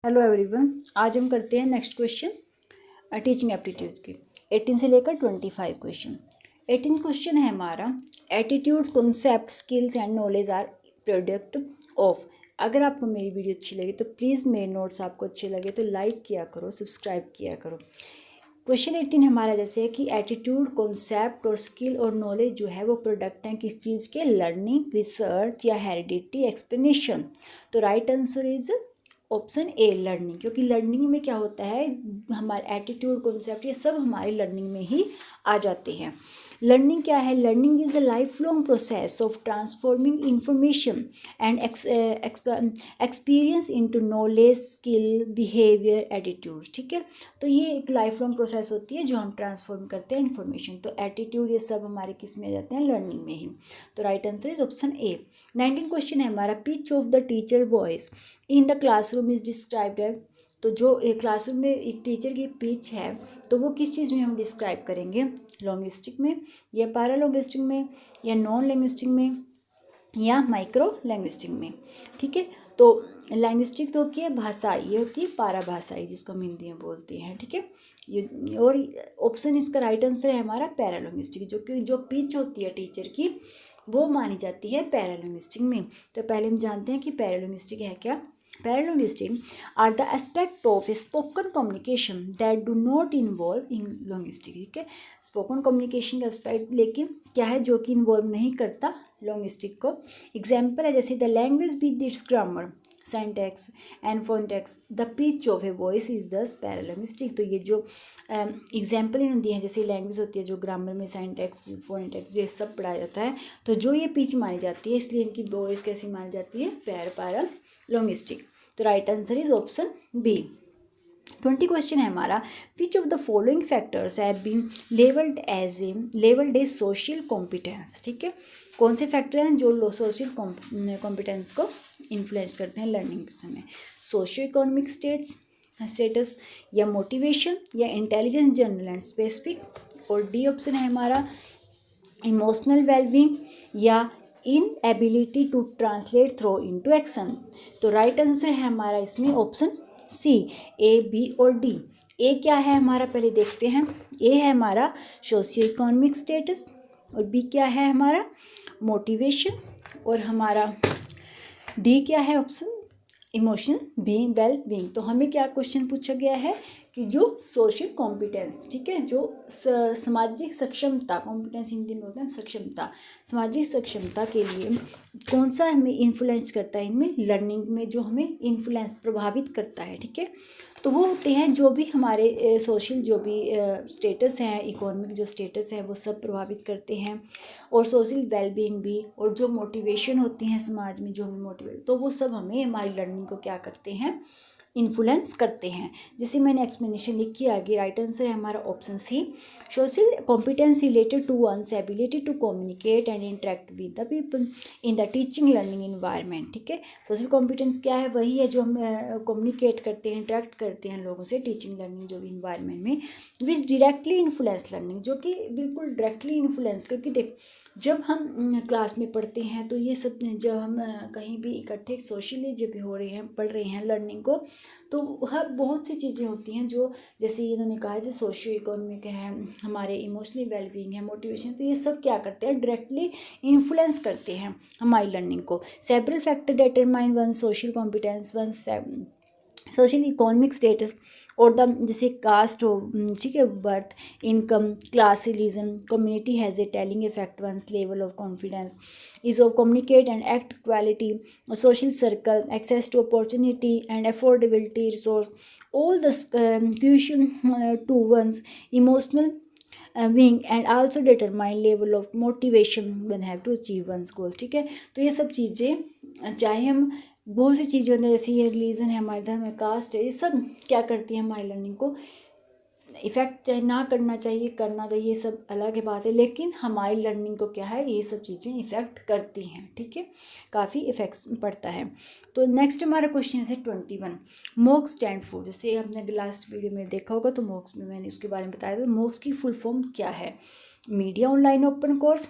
Hello everyone, आज हम करते हैं नेक्स्ट क्वेश्चन टीचिंग एप्टीट्यूड की 18 से लेकर 25 क्वेश्चन। 18 क्वेश्चन है हमारा attitudes concept skills and knowledge are product of. अगर आपको मेरी वीडियो अच्छी लगी तो प्लीज़ मेरे नोट्स आपको अच्छे लगे तो लाइक किया करो, सब्सक्राइब किया करो। क्वेश्चन 18 हमारा जैसे है कि एटीट्यूड कॉन्सेप्ट और स्किल और नॉलेज जो है वो प्रोडक्ट हैं किस चीज़ के, लर्निंग, रिसर्च या हेरिडिटी, एक्सप्लेनेशन। तो right answer is option A learning, क्योंकि लर्निंग में क्या होता है, हमारे एटीट्यूड कॉन्सेप्ट ये सब हमारे लर्निंग में ही आ जाते हैं। लर्निंग क्या है? Learning is a life long process of transforming information and experience into knowledge, skill, behaviour, attitude. ठीक है, तो ये एक लाइफ लॉन्ग प्रोसेस होती है जो हम ट्रांसफॉर्म करते हैं इन्फॉर्मेशन। तो एटीट्यूड ये सब हमारे किस में आ जाते हैं? लर्निंग में ही। तो right answer is option A. 19 question है हमारा pitch of the teacher voice in the classroom is described है। तो जो एक क्लासरूम में एक टीचर की पिच है तो वो किस चीज़ में हम डिस्क्राइब करेंगे? लॉन्गिस्टिक में या पैरालॉन्गिस्टिक में या नॉन लैंग्विस्टिक में या माइक्रो लैंग्विस्टिक में। ठीक है, तो लैंग्विस्टिक तो क्या भाषा, ये होती है पाराभाषाई जिसको हम हिंदी में बोलते हैं। ठीक है, ये और ऑप्शन इसका राइट आंसर है हमारा पैरालॉन्गिस्टिक, जो कि जो पिच होती है टीचर की वो मानी जाती है पैरालॉन्गिस्टिक में। तो पहले हम जानते हैं कि पैरालॉन्गिस्टिक है क्या। Paralinguistic are the aspect of spoken communication that do not involve in linguistic। ठीक है, स्पोकन कम्युनिकेशन का एस्पेक्ट लेकिन क्या है जो कि इन्वॉल्व नहीं करता लॉन्गिस्टिक को। एग्जाम्पल है जैसे the language with its grammar, syntax and phonetics, the pitch of a voice is दस पैरालिंग्विस्टिक। तो ये जो एग्जाम्पल इन्होंने दिए हैं, जैसे लैंग्वेज होती है जो ग्रामर में सिंटैक्स, फोनेटिक्स ये सब पढ़ाया जाता है, तो जो ये पिच मानी जाती है इसलिए इनकी वॉइस कैसी मानी जाती है? पैरालिंग्विस्टिक। तो right answer is option B. 20 question है हमारा which of the following factors have been labelled a social competence. ठीक है, कौन से फैक्टर हैं जो सोशल कॉम्पिटेंस को इन्फ्लुएंस करते हैं लर्निंग समय? सोशियो इकोनॉमिक स्टेटस या मोटिवेशन या इंटेलिजेंस जनरल एंड स्पेसिफिक। और डी ऑप्शन है हमारा इमोशनल वेलबींग या inability to translate thought into action. तो राइट आंसर है हमारा इसमें ऑप्शन सी, ए, बी और डी। ए क्या है हमारा पहले देखते हैं। ए है हमारा सोशियो इकोनॉमिक स्टेटस और बी क्या है हमारा मोटिवेशन और हमारा डी क्या है option emotional being well being. तो हमें क्या क्वेश्चन पूछा गया है कि जो सोशल कॉम्पिटेंस, ठीक है, जो सामाजिक सक्षमता, कॉम्पिटेंस हिंदी में होता है सक्षमता, सामाजिक सक्षमता के लिए कौन सा हमें इन्फ्लुएंस करता है इनमें लर्निंग में, जो हमें इन्फ्लुएंस प्रभावित करता है। ठीक है, तो वो होते हैं जो भी हमारे सोशल जो भी स्टेटस हैं, इकोनॉमिक जो स्टेटस हैं वो सब प्रभावित करते हैं, और सोशल वेलबींग भी, और जो मोटिवेशन होती हैं समाज में जो हमें मोटिवेट, तो वो सब हमें हमारी लर्निंग को क्या करते हैं? इन्फ्लुएंस करते हैं। जैसे मैंने एक्सप्लेनेशन लिखी आगे, राइट आंसर है हमारा option C. Social competence related to one's ability to communicate and interact with the people in the teaching learning environment. ठीक है, सोशल कॉम्पिटेंस क्या है? वही है जो हम कम्युनिकेट करते हैं, इंटरेक्ट करते हैं लोगों से टीचिंग लर्निंग जो भी इन्वायरमेंट में, विच डायरेक्टली इन्फ्लुएंस लर्निंग, जो कि बिल्कुल डायरेक्टली इन्फ्लुएंस, क्योंकि देख जब हम क्लास में पढ़ते हैं तो ये सब जब हम कहीं भी इकट्ठे सोशली जब भी हो रहे हैं, पढ़ रहे हैं लर्निंग को, तो हर बहुत सी चीज़ें होती हैं जो जैसे इन्होंने कहा है जैसे सोशियो इकोनॉमिक है, हमारे इमोशनली वेलबींग है, मोटिवेशन, तो ये सब क्या करते हैं? डायरेक्टली इन्फ्लुएंस करते हैं हमारी लर्निंग को। Several factor determine one social competence, one social economic status और द जैसे कास्ट हो, ठीक है, birth, income, class, religion, community has a telling effect one's level of confidence is of communicate and act quality, social circle, access to opportunity and affordability resource, all the crucial to one's emotional wing and also determine level of motivation one have to achieve one's goals. ठीक है, तो ये सब चीज़ें चाहे हम बहुत सी चीज़ें होती हैं, जैसे ये रिलीजन है, हमारे धर्म में कास्ट है, ये सब क्या करती है हमारी लर्निंग को इफ़ेक्ट, चाहे ना करना चाहिए करना चाहिए, ये सब अलग है बात है, लेकिन हमारी लर्निंग को क्या है ये सब चीज़ें इफ़ेक्ट करती हैं। ठीक है, काफ़ी इफेक्ट्स पड़ता है। तो नेक्स्ट हमारा क्वेश्चन है 21 मोक्स स्टैंड फॉर। जैसे आपने लास्ट वीडियो में देखा होगा तो मोक्स में मैंने उसके बारे में बताया था। मोक्स की फुल फॉर्म क्या है? मीडिया ऑनलाइन ओपन कोर्स,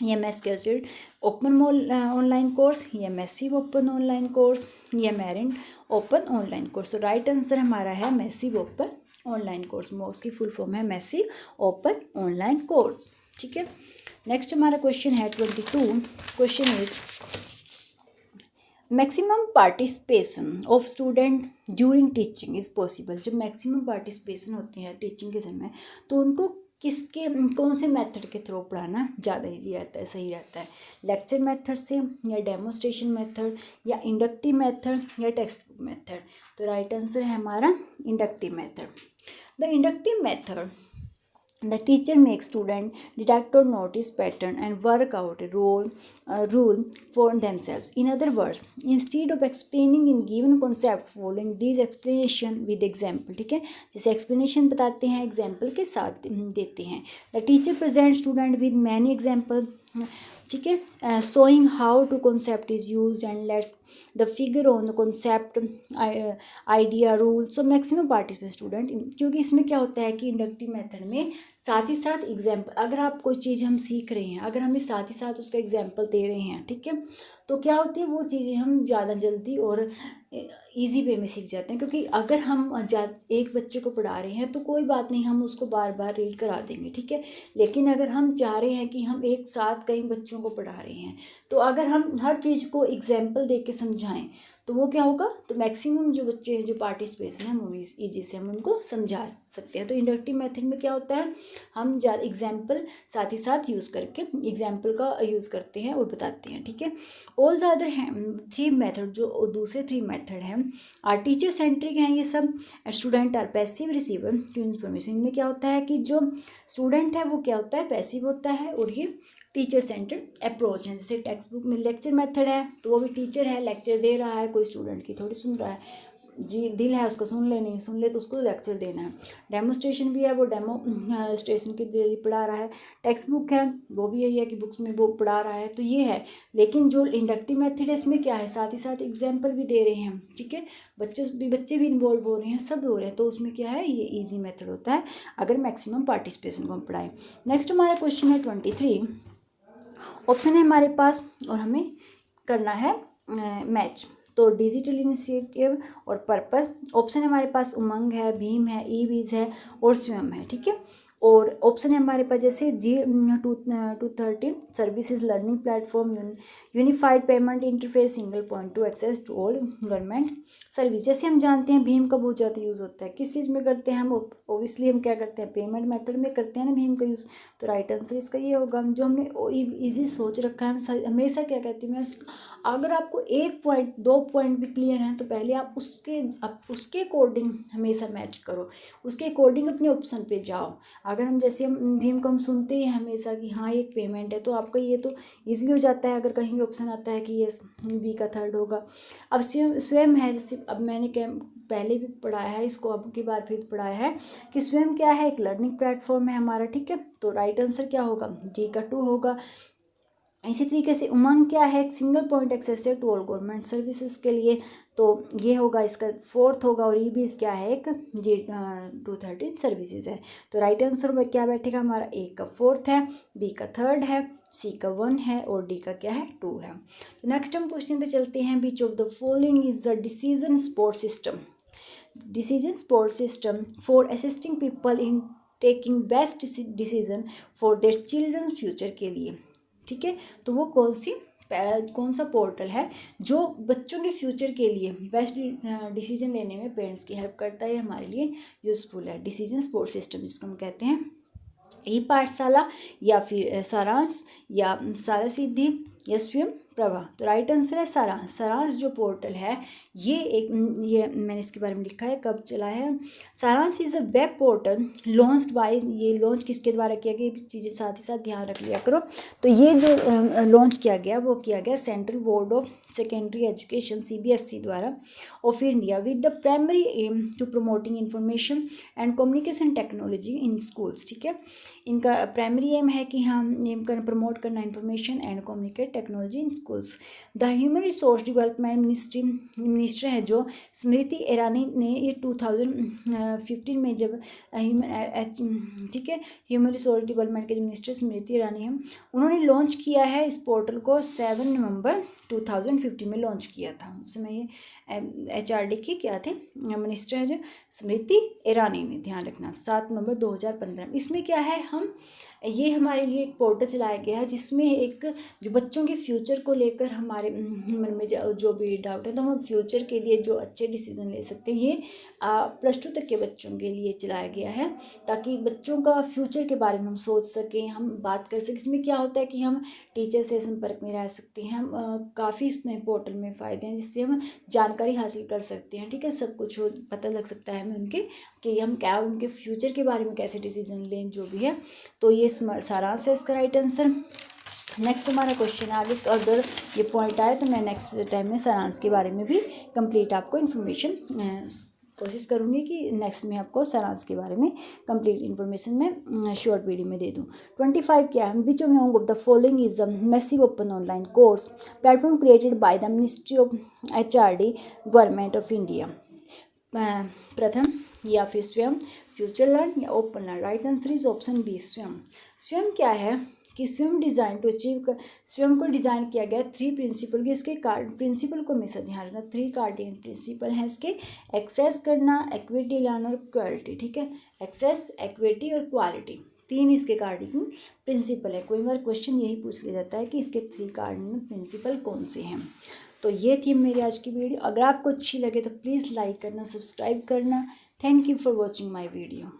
ये MS casual open online course, ये मैसिव ओपन ऑनलाइन कोर्स, ये मेरिट ओपन ऑनलाइन कोर्स। तो राइट आंसर हमारा है massive open online course. MOOCs की फुल फॉर्म है मैसिव ओपन ऑनलाइन कोर्स। ठीक है, नेक्स्ट हमारा क्वेश्चन है 22। Question is maximum participation of student during teaching is possible. जब मैक्सिमम पार्टिसिपेशन होती है टीचिंग के समय तो उनको किसके कौन से मेथड के थ्रू पढ़ाना ज़्यादा ईजी रहता है, सही रहता है? लेक्चर मेथड से, या डेमोस्ट्रेशन मेथड, या इंडक्टिव मेथड, या टेक्स्ट बुक मेथड? तो राइट आंसर है हमारा inductive method. The inductive method, the teacher makes student detect or notice pattern and work out a rule for themselves. In other words, instead of explaining in given concept, following these explanation with example. ठीक है, जैसे explanation बताते हैं example के साथ देते हैं. The teacher presents student with many example. ठीक है, showing how to concept is used and lets the figure on the concept, idea, rule. So maximum participate student, क्योंकि इसमें क्या होता है कि इंडक्टिव मेथड में साथ ही साथ एग्जाम्पल, अगर आप कोई चीज़ हम सीख रहे हैं, अगर हमें साथ ही साथ उसका एग्जाम्पल दे रहे हैं, ठीक है, तो क्या होती है वो चीज़ें हम ज़्यादा जल्दी और इजी वे में सीख जाते हैं। क्योंकि अगर हम एक बच्चे को पढ़ा रहे हैं तो कोई बात नहीं, हम उसको बार बार रीड करा देंगे, ठीक है। लेकिन अगर हम चाह रहे हैं कि हम एक साथ कई बच्चों को पढ़ा रहे हैं, तो अगर हम हर चीज़ को एग्जाम्पल दे के समझाएं तो वो क्या होगा, तो मैक्सिमम जो बच्चे जो पार्टिसिपेशन है वो ईजी से हम उनको समझा सकते हैं। तो इंडक्टिव मेथड में क्या होता है, हम ज़्यादा एग्जाम्पल साथ ही साथ यूज़ करके एग्जाम्पल का यूज़ करते हैं और बताते हैं, ठीक है। All the other three method, जो दूसरे थ्री मेथड हैं, आर टीचर सेंट्रिक हैं ये सब। Student are passive receiver to information. इनमें क्या होता है कि जो स्टूडेंट है वो क्या होता है, पैसिव होता है, और ये टीचर सेंटर्ड अप्रोच है। जैसे टेक्स्ट बुक में लेक्चर मेथड है तो वो भी टीचर है, लेक्चर दे रहा है, कोई स्टूडेंट की थोड़ी सुन रहा है, जी दिल है उसको सुन ले, नहीं सुन ले तो उसको लेक्चर देना है। डेमोस्ट्रेशन भी है, वो डेमोस्ट्रेशन के जरिए पढ़ा रहा है। टेक्स्ट बुक है, वो भी यही है कि बुक्स में वो पढ़ा रहा है, तो ये है। लेकिन जो इंडक्टिव मेथड है इसमें क्या है, साथ ही साथ एग्जाम्पल भी दे रहे हैं हम, ठीक है, बच्चे भी इन्वॉल्व हो रहे हैं, सब हो रहे हैं, तो उसमें क्या है, ये ईजी मेथड होता है अगर मैक्सिमम पार्टिसिपेशन को हम पढ़ाएं। नेक्स्ट हमारा क्वेश्चन है 23। ऑप्शन है हमारे पास और हमें करना है मैच। तो डिजिटल इनिशिएटिव और पर्पस, ऑप्शन है हमारे पास उमंग है, भीम है, ई-वीज है और स्वयं है, ठीक है। और ऑप्शन है हमारे पास जैसे G230 services learning platform, unified payment interface, single point to access to all government service. जैसे हम जानते हैं भीम का बहुत ज़्यादा यूज़ होता है, किस चीज़ में करते हैं हम, ओबियसली हम क्या करते हैं, पेमेंट मेथड में करते हैं ना भीम का यूज़। तो राइट आंसर इसका ये होगा, जो हमने ईजी सोच रखा है। हम हमेशा क्या कहती हूँ मैं, अगर आपको एक पॉइंट 2 पॉइंट भी क्लियर हैं तो पहले आप उसके अकॉर्डिंग हमेशा मैच करो, उसके अकॉर्डिंग अपने ऑप्शन पे जाओ। अगर हम जैसे हम भीम को हम सुनते ही हमेशा कि हाँ एक पेमेंट है, तो आपका ये तो ईजिली हो जाता है। अगर कहीं ऑप्शन आता है कि ये बी का थर्ड होगा। अब स्वयं है, जैसे अब मैंने पहले भी पढ़ाया है इसको, अब की बार फिर पढ़ाया है कि स्वयं क्या है, एक लर्निंग प्लेटफॉर्म है हमारा, ठीक है। तो राइट आंसर क्या होगा, डी का 2 होगा। इसी तरीके से उमंग क्या है, एक सिंगल पॉइंट एक्सेस है टू ऑल गवर्नमेंट सर्विसेज के लिए, तो ये होगा इसका 4th होगा। और ये भी क्या है, एक G230 सर्विसेज है। तो राइट आंसर में क्या बैठेगा हमारा, ए का 4th है, बी का 3rd है, सी का 1 है और डी का क्या है, 2 है। तो नेक्स्ट हम क्वेश्चन पे चलते हैं। विच of the following is the decision support system for assisting people in taking best decision for their children future के लिए, ठीक है। तो वो कौन सा पोर्टल है जो बच्चों के फ्यूचर के लिए बेस्ट डिसीजन लेने में पेरेंट्स की हेल्प करता है, हमारे लिए यूज़फुल है। डिसीजन सपोर्ट सिस्टम जिसको हम कहते हैं, ई पाठशाला या फिर सारांश या सारा सिद्धि या स्वयं प्रभा। तो राइट आंसर है सारांश। सारांश जो पोर्टल है ये मैंने इसके बारे में लिखा है, कब चला है। सारांश is a web portal launched by, ये लॉन्च किसके द्वारा किया गया, ये चीज़ें साथ ही साथ ध्यान रख लिया करो। तो ये जो लॉन्च किया गया वो किया गया central board of secondary education CBSE द्वारा of India with the primary aim to promoting information and communication technology in schools, ठीक है। इनका प्राइमरी एम है कि हम एम कर प्रमोट करना information and communicate technology in schools. The human resource development minister है जो स्मृति ईरानी ने ये 2015 में जब ठीक है ह्यूमन रिसोर्स डेवलपमेंट के मिनिस्टर स्मृति ईरानी हैं, उन्होंने लॉन्च किया है इस पोर्टल को 7 नवंबर 2015 में लॉन्च किया था। उस समय ये HRD की क्या थे मिनिस्टर है जो स्मृति ईरानी ने, ध्यान रखना 7 नवंबर 2015। इसमें क्या है ये हमारे लिए एक पोर्टल चलाया गया है जिसमें एक जो बच्चों के फ्यूचर को लेकर हमारे मन में जो भी डाउट है तो हम फ्यूचर के लिए जो अच्छे डिसीजन ले सकते हैं, ये +2 तक के बच्चों के लिए चलाया गया है ताकि बच्चों का फ्यूचर के बारे में हम सोच सकें, हम बात कर सकें। इसमें क्या होता है कि हम टीचर से संपर्क में रह सकते हैं, हम काफ़ी इसमें पोर्टल में फ़ायदे हैं जिससे हम जानकारी हासिल कर सकते हैं। ठीक है, सब कुछ पता लग सकता है हमें उनके कि हम क्या उनके फ्यूचर के बारे में कैसे डिसीजन लें जो भी है। तो ये सारांश है इसका राइट आंसर। नेक्स्ट हमारा क्वेश्चन आगे, अगर ये पॉइंट आए तो मैं नेक्स्ट टाइम में सारांश के बारे में भी कंप्लीट आपको इन्फॉर्मेशन कोशिश करूँगी कि नेक्स्ट में आपको सारांश के बारे में कंप्लीट इन्फॉर्मेशन मैं शॉर्ट वीडियो में दे दूँ। 25 क्या है, which among of the following is a massive open online course platform created by the ministry of HRD government of India. Pratham या फिर स्वयं, फ्यूचर लर्न या open learn. Right answer is option B Swayam. Swayam क्या है कि स्वयं डिज़ाइन टू अचीव, स्वयं को design किया गया 3 प्रिंसिपल के, इसके प्रिंसिपल को हमेशा ध्यान रखना। 3 कार्डियन प्रिंसिपल हैं इसके, एक्सेस करना, एक्विटी लाना और क्वालिटी। ठीक है, एक्सेस, एक्विटी और क्वालिटी 3 इसके कार्डियन प्रिंसिपल है। कोई बार क्वेश्चन यही पूछ लिया जाता है कि इसके 3 कार्डियन प्रिंसिपल कौन से हैं। तो ये थी मेरी आज की वीडियो। अगर आपको अच्छी लगे तो प्लीज़ लाइक करना, सब्सक्राइब करना। Thank you for watching my video.